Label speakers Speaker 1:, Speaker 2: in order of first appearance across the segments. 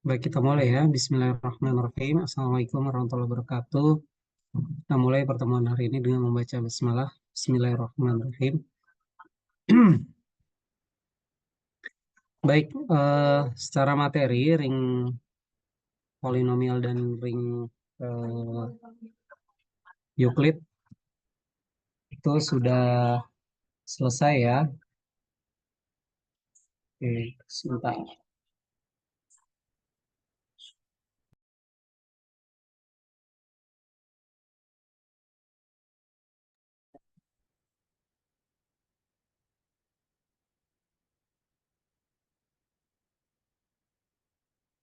Speaker 1: Baik, kita mulai ya. Bismillahirrahmanirrahim. Assalamualaikum warahmatullahi wabarakatuh. Kita mulai pertemuan hari ini dengan membaca basmalah. Bismillahirrahmanirrahim. Baik, secara materi, ring polinomial dan ring eh, Euclid itu sudah selesai ya. Oke, sebentar.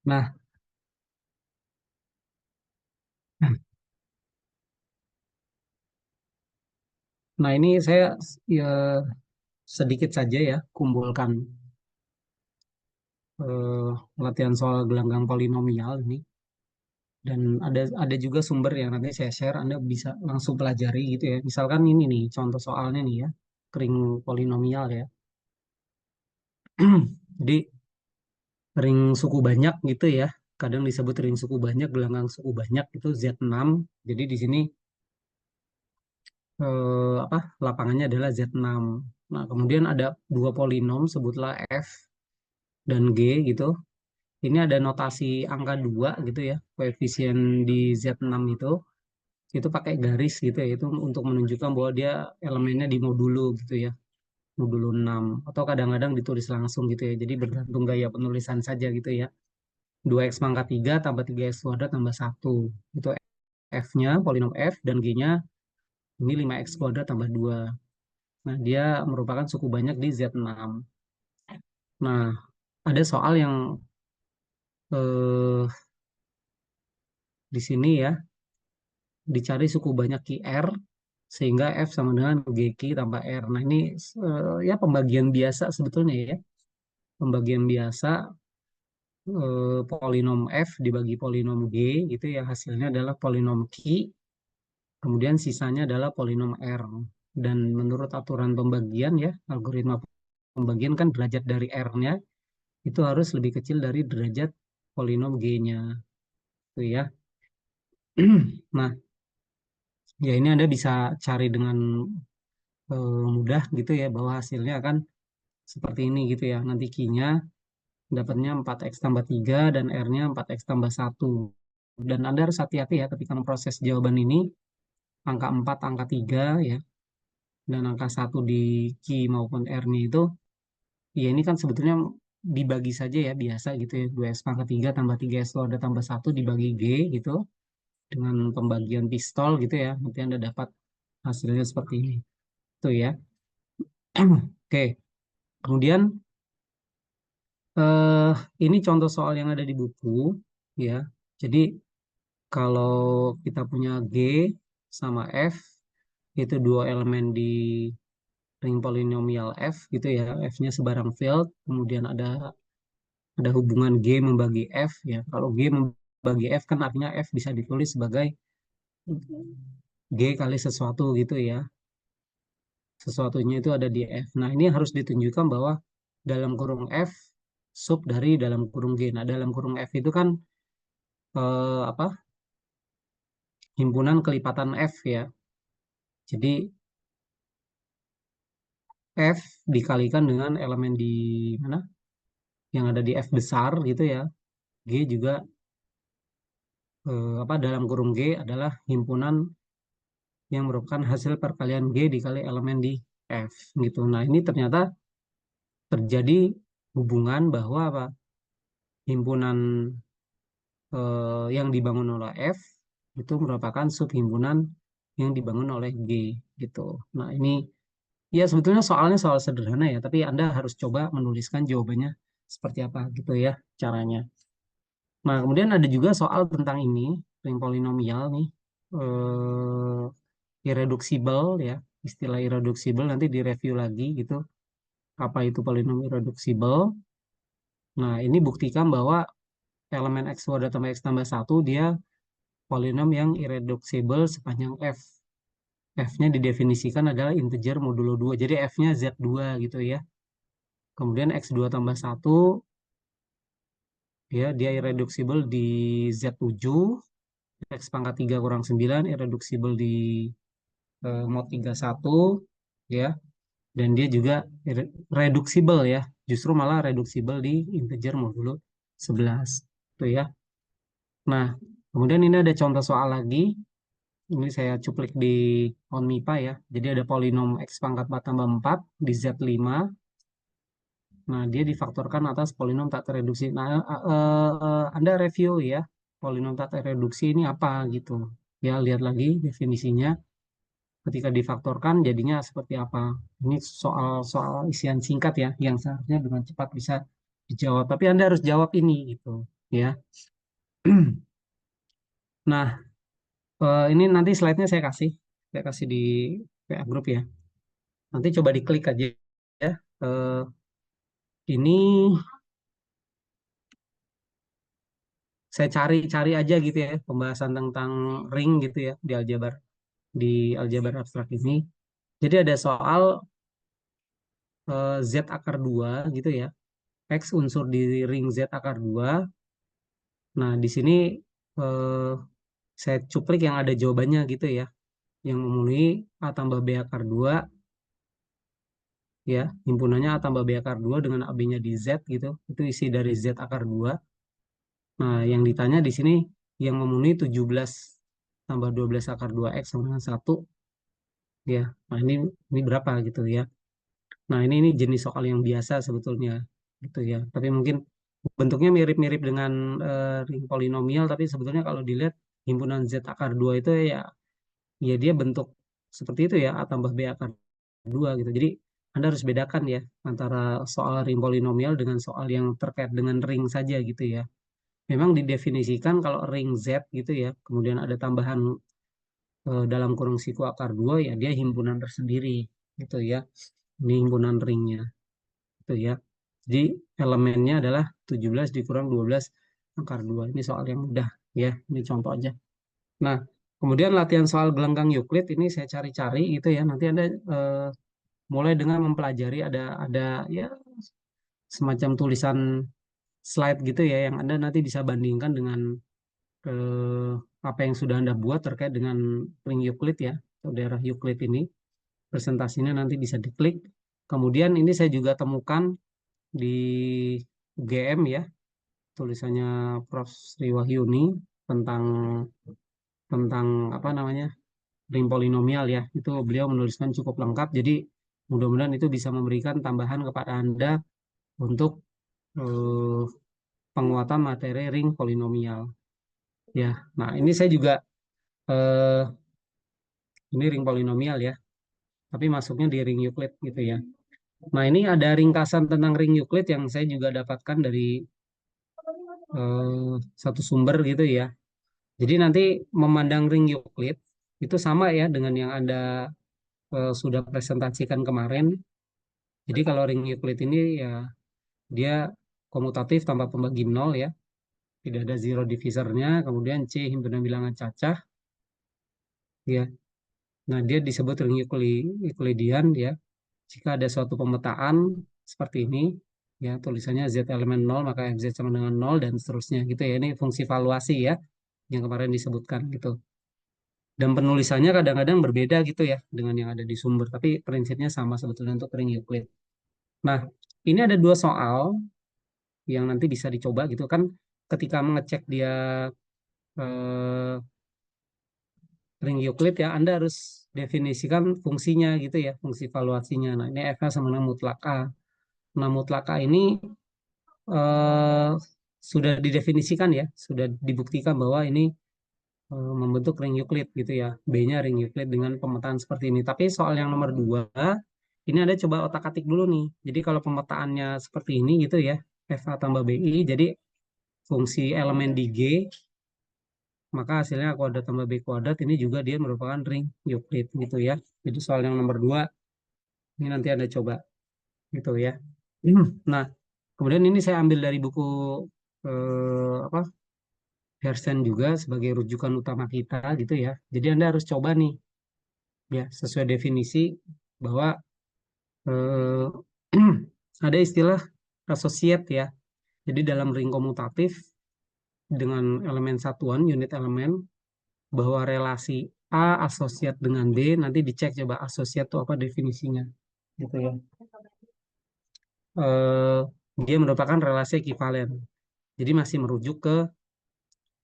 Speaker 1: Nah, nah ini saya ya, sedikit saja ya kumpulkan eh, latihan soal gelanggang polinomial ini. Dan ada juga sumber yang nanti saya share, Anda bisa langsung pelajari gitu ya. Misalkan ini nih contoh soalnya nih ya, ring polinomial ya. Jadi ring suku banyak gitu ya. Kadang disebut ring suku banyak, gelanggang suku banyak itu Z6. Jadi di sini apa lapangannya adalah Z6. Nah, kemudian ada dua polinom sebutlah F dan G gitu. Ini ada notasi angka 2 gitu ya. Koefisien di Z6 itu pakai garis gitu ya, itu untuk menunjukkan bahwa dia elemennya di modulo gitu ya, modulo 6 atau kadang-kadang ditulis langsung gitu ya, jadi bergantung gaya penulisan saja gitu ya. 2x pangkat 3 tambah 3x kuadrat tambah 1 itu f-nya, polinom f, dan g-nya ini 5x kuadrat tambah 2. Nah, dia merupakan suku banyak di Z6. Nah, ada soal yang eh, di sini ya, dicari suku banyak QR sehingga F sama dengan GQ tambah R. Nah, ini ya pembagian biasa sebetulnya ya. Pembagian biasa, polinom F dibagi polinom G gitu ya, hasilnya adalah polinom Q, kemudian sisanya adalah polinom R. Dan menurut aturan pembagian ya, algoritma pembagian kan derajat dari R-nya itu harus lebih kecil dari derajat polinom G-nya. Tuh ya. Nah, ya ini Anda bisa cari dengan mudah gitu ya, bahwa hasilnya akan seperti ini gitu ya. Nanti Q-nya dapatnya 4x tambah 3 dan R-nya 4x tambah 1. Dan Anda harus hati-hati ya ketika memproses jawaban ini, angka 4, angka 3 ya, dan angka 1 di Q maupun R-nya itu, ya ini kan sebetulnya dibagi saja ya, biasa gitu ya, 2x pangkat 3 tambah 3x kuadrat tambah 1 dibagi G gitu, dengan pembagian pistol gitu ya, nanti Anda dapat hasilnya seperti ini. Itu ya. Oke, kemudian eh ini contoh soal yang ada di buku ya. Jadi kalau kita punya G sama F, itu dua elemen di ring polinomial F gitu ya, F-nya sebarang field, kemudian ada hubungan G membagi F ya. Kalau G membagi F kan artinya F bisa ditulis sebagai G kali sesuatu gitu ya. Sesuatunya itu ada di F. Nah, ini harus ditunjukkan bahwa dalam kurung F sub dari dalam kurung G. Nah, dalam kurung F itu kan apa? Himpunan kelipatan F ya. Jadi F dikalikan dengan elemen di mana? Yang ada di F besar gitu ya. G juga apa dalam kurung G adalah himpunan yang merupakan hasil perkalian G dikali elemen di F gitu. Nah, ini ternyata terjadi hubungan bahwa apa? Himpunan yang dibangun oleh F itu merupakan subhimpunan yang dibangun oleh G gitu. Nah, ini ya sebetulnya soalnya soal sederhana ya, tapi Anda harus coba menuliskan jawabannya seperti apa gitu ya caranya. Nah, kemudian ada juga soal tentang ini, ring polinomial nih, irreducible ya, istilah irreducible nanti direview lagi gitu, apa itu polinom irreducible. Nah, ini buktikan bahwa elemen x kuadrat tambah x tambah 1 dia polinom yang irreducible sepanjang f. F-nya didefinisikan adalah integer modulo 2. Jadi F-nya Z2 gitu ya. Kemudian X2 tambah 1 ya, dia irreducible di Z7, X pangkat 3 kurang 9, irreducible di mod 31, ya, dan dia juga reducible ya, justru malah reducible di integer modulo 11, tuh ya. Nah, kemudian ini ada contoh soal lagi, ini saya cuplik di OnMIPA ya, jadi ada polinom X pangkat 4 tambah 4 di Z5. Nah, dia difaktorkan atas polinom tak tereduksi. Nah, Anda review ya, polinom tak tereduksi ini apa gitu. Ya, lihat lagi definisinya. Ketika difaktorkan jadinya seperti apa. Ini soal-soal isian singkat ya, yang seharusnya dengan cepat bisa dijawab. Tapi Anda harus jawab ini gitu, ya. Nah, ini nanti slide-nya saya kasih di WA Group ya. Nanti coba diklik aja ya. Eh, ini saya cari-cari aja gitu ya pembahasan tentang ring gitu ya di aljabar abstrak ini. Jadi ada soal Z akar 2 gitu ya. X unsur di ring Z akar 2. Nah, di sini eh, saya cuplik yang ada jawabannya gitu ya. Yang memenuhi A tambah B akar 2 ya. Himpunannya A tambah B akar 2 dengan AB-nya di Z gitu. Itu isi dari Z akar 2. Nah, yang ditanya di sini yang memenuhi 17 tambah 12 akar 2X sama dengan 1 ya. Nah, ini berapa gitu ya. Nah, ini jenis soal yang biasa sebetulnya gitu ya. Tapi mungkin bentuknya mirip-mirip dengan ring polinomial, tapi sebetulnya kalau dilihat himpunan Z akar 2 itu ya dia bentuk seperti itu ya, A tambah B akar 2 gitu. Jadi Anda harus bedakan ya antara soal ring polinomial dengan soal yang terkait dengan ring saja gitu ya. Memang didefinisikan kalau ring Z gitu ya, kemudian ada tambahan dalam kurung siku akar 2 ya dia himpunan tersendiri gitu ya. Ini himpunan ringnya gitu ya. Jadi elemennya adalah 17 dikurang 12 akar 2. Ini soal yang mudah ya, ini contoh aja. Nah, kemudian latihan soal gelanggang Euclid ini saya cari-cari gitu ya. Nanti Anda mulai dengan mempelajari ada ya semacam tulisan slide gitu ya yang Anda nanti bisa bandingkan dengan eh, apa yang sudah Anda buat terkait dengan ring Euclid ya, atau daerah Euclid ini. Presentasinya nanti bisa diklik. Kemudian ini saya juga temukan di UGM ya, tulisannya Prof. Sri Wahyuni tentang tentang apa namanya ring polinomial ya. Itu beliau menuliskan cukup lengkap. Jadi mudah-mudahan itu bisa memberikan tambahan kepada Anda untuk eh, penguatan materi ring polinomial. Ya, nah ini saya juga eh, ini ring polinomial ya, tapi masuknya di ring Euclid gitu ya. Nah ini ada ringkasan tentang ring Euclid yang saya juga dapatkan dari satu sumber gitu ya. Jadi nanti memandang ring Euclid itu sama ya dengan yang Anda sudah presentasikan kemarin. Jadi kalau ring Euclid ini ya dia komutatif tanpa pembagi nol ya, tidak ada zero divisornya, kemudian C himpunan bilangan cacah ya. Nah, dia disebut ring Euclidean ya. Jika ada suatu pemetaan seperti ini ya, tulisannya Z elemen nol maka FZ sama dengan nol dan seterusnya gitu ya. Ini fungsi valuasi ya yang kemarin disebutkan gitu. Dan penulisannya kadang-kadang berbeda gitu ya dengan yang ada di sumber, tapi prinsipnya sama sebetulnya untuk ring Euclid. Nah, ini ada dua soal yang nanti bisa dicoba gitu kan ketika mengecek dia eh, ring Euclid ya Anda harus definisikan fungsinya gitu ya, fungsi valuasinya. Nah, ini F sama dengan mutlak A. Nah, mutlak A ini eh, sudah didefinisikan ya, sudah dibuktikan bahwa ini membentuk ring Euclid gitu ya. B-nya ring Euclid dengan pemetaan seperti ini. Tapi soal yang nomor 2 ini Anda coba otak-atik dulu nih. Jadi kalau pemetaannya seperti ini gitu ya, FA tambah BI, jadi fungsi elemen di G, maka hasilnya A kuadrat tambah B kuadrat ini juga dia merupakan ring Euclid gitu ya. Jadi soal yang nomor 2 ini nanti Anda coba gitu ya. Nah, kemudian ini saya ambil dari buku apa Hersen juga sebagai rujukan utama kita gitu ya. Jadi Anda harus coba nih ya sesuai definisi bahwa eh, ada istilah associate ya. Jadi dalam ring komutatif dengan elemen satuan, unit elemen, bahwa relasi A asosiat dengan B, nanti dicek coba asosiat itu apa definisinya. Gitu ya. Eh, dia merupakan relasi ekivalen. Jadi masih merujuk ke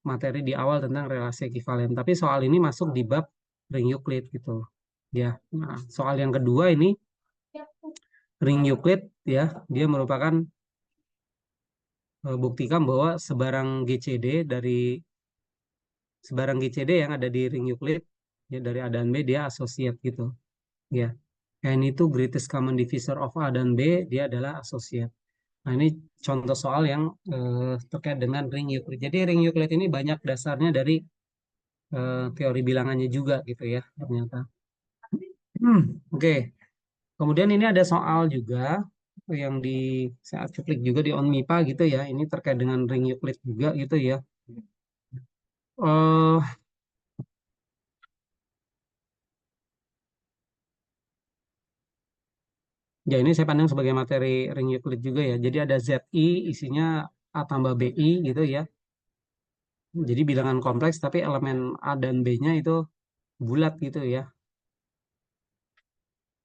Speaker 1: materi di awal tentang relasi ekivalen. Tapi soal ini masuk di bab ring Euclid gitu. Ya. Nah, soal yang kedua ini ring Euclid ya, dia merupakan buktikan bahwa sebarang GCD yang ada di ring Euclid ya dari A dan B dia asosiat gitu. Ya. N itu greatest common divisor of A dan B, dia adalah asosiat. Nah, ini contoh soal yang terkait dengan ring Euclid. Jadi ring Euclid ini banyak dasarnya dari teori bilangannya juga gitu ya ternyata. Oke. Kemudian ini ada soal juga yang di saya cuplik juga di OnMIPA gitu ya. Ini terkait dengan ring Euclid juga gitu ya. eh Ya ini saya pandang sebagai materi ring Euclid juga ya. Jadi ada ZI isinya A tambah BI gitu ya. Jadi bilangan kompleks tapi elemen A dan B-nya itu bulat gitu ya.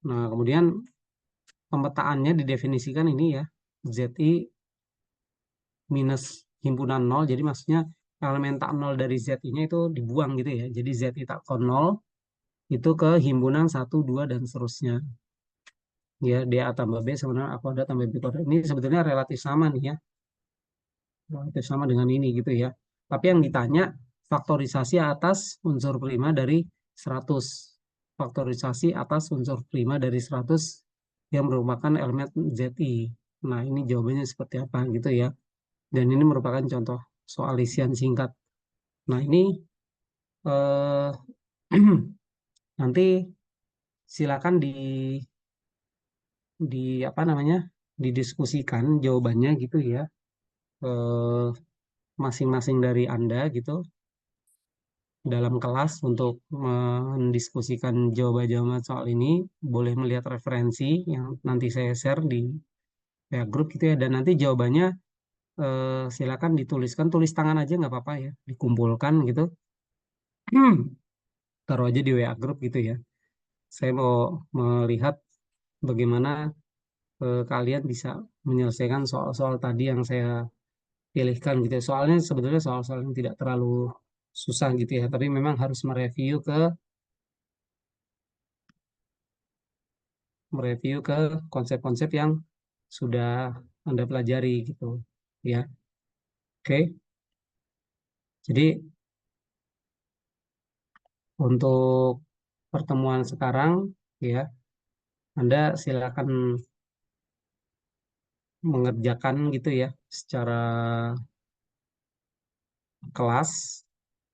Speaker 1: Nah, kemudian pemetaannya didefinisikan ini ya. ZI minus himpunan nol. Jadi maksudnya elemen tak nol dari ZI-nya itu dibuang gitu ya. Jadi ZI tak kon nol itu ke himpunan satu 2 dan seterusnya. Ya, DA tambah B sebenarnya aku ada tambah B kuadrat. Ini sebetulnya relatif sama nih ya. Relatif sama dengan ini gitu ya. Tapi yang ditanya faktorisasi atas unsur prima dari 100. Faktorisasi atas unsur prima dari 100 yang merupakan elemen ZI. Nah, ini jawabannya seperti apa gitu ya. Dan ini merupakan contoh soal isian singkat. Nah, ini eh, nanti silakan di apa namanya didiskusikan jawabannya gitu ya eh, masing-masing dari Anda gitu dalam kelas untuk mendiskusikan jawaban-jawaban soal ini boleh melihat referensi yang nanti saya share di ya, grup gitu ya dan nanti jawabannya silakan dituliskan tulis tangan aja nggak apa-apa ya dikumpulkan gitu taruh aja di WA grup gitu ya saya mau melihat bagaimana kalian bisa menyelesaikan soal-soal tadi yang saya pilihkan gitu ya. Soalnya sebetulnya soal-soal yang tidak terlalu susah gitu ya, tapi memang harus mereview ke konsep-konsep yang sudah Anda pelajari gitu. Ya. Oke. Jadi untuk pertemuan sekarang ya, Anda silakan mengerjakan gitu ya secara kelas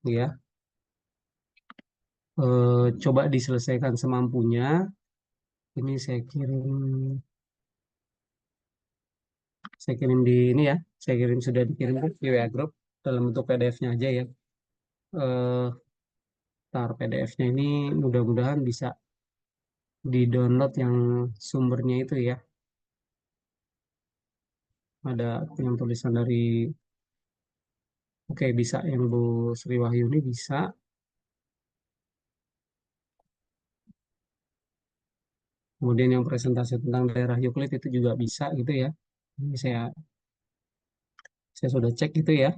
Speaker 1: ya. Coba diselesaikan semampunya. Ini saya kirim di ini ya. Saya kirim sudah dikirim di WA Group dalam bentuk PDF-nya aja ya. Eh, tar PDF-nya ini mudah-mudahan bisa di-download yang sumbernya itu ya. Ada yang tulisan dari, oke bisa yang Bu Sri Wahyuni bisa. Kemudian yang presentasi tentang daerah Euclid itu juga bisa gitu ya. Ini saya sudah cek gitu ya.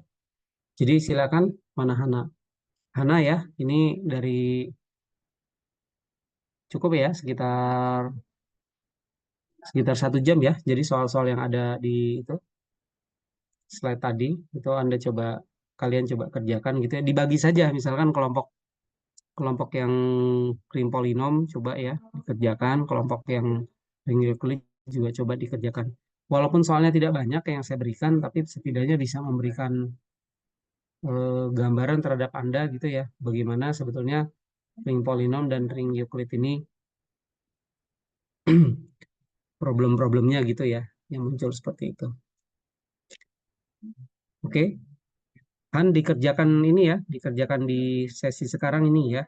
Speaker 1: Jadi silakan mana Hana. Hana ya, ini dari cukup ya sekitar sekitar 1 jam ya. Jadi soal-soal yang ada di itu slide tadi itu kalian coba kerjakan gitu ya. Dibagi saja misalkan kelompok kelompok yang ring polinom coba ya dikerjakan, kelompok yang ring Euclid juga coba dikerjakan. Walaupun soalnya tidak banyak yang saya berikan, tapi setidaknya bisa memberikan gambaran terhadap Anda gitu ya, bagaimana sebetulnya ring polinom dan ring Euclid ini problem-problemnya gitu ya, yang muncul seperti itu. Oke, kan dikerjakan ini ya, dikerjakan di sesi sekarang ini ya,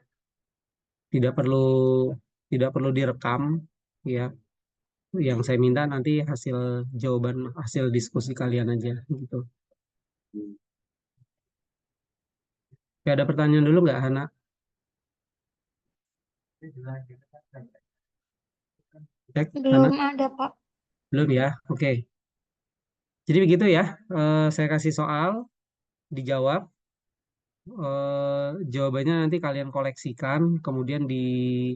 Speaker 1: tidak perlu tidak perlu direkam ya. Yang saya minta nanti hasil diskusi kalian aja gitu. Oke, ada pertanyaan dulu nggak, Hana? Cek, Hana?
Speaker 2: Belum ada, Pak.
Speaker 1: Belum ya? Oke. Jadi begitu ya. Saya kasih soal, dijawab. Jawabannya nanti kalian koleksikan, kemudian dikirimkan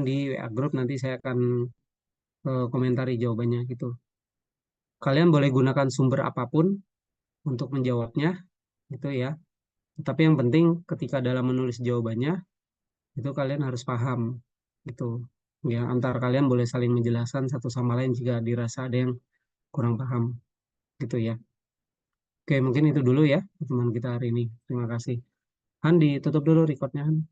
Speaker 1: di WA Group. Nanti saya akan komentari jawabannya gitu. Kalian boleh gunakan sumber apapun untuk menjawabnya, gitu ya. Tapi yang penting ketika dalam menulis jawabannya, itu kalian harus paham, gitu. Ya, antar kalian boleh saling menjelaskan satu sama lain jika dirasa ada yang kurang paham, gitu ya. Oke, mungkin itu dulu ya teman kita hari ini. Terima kasih. Han, ditutup dulu recordnya, Han.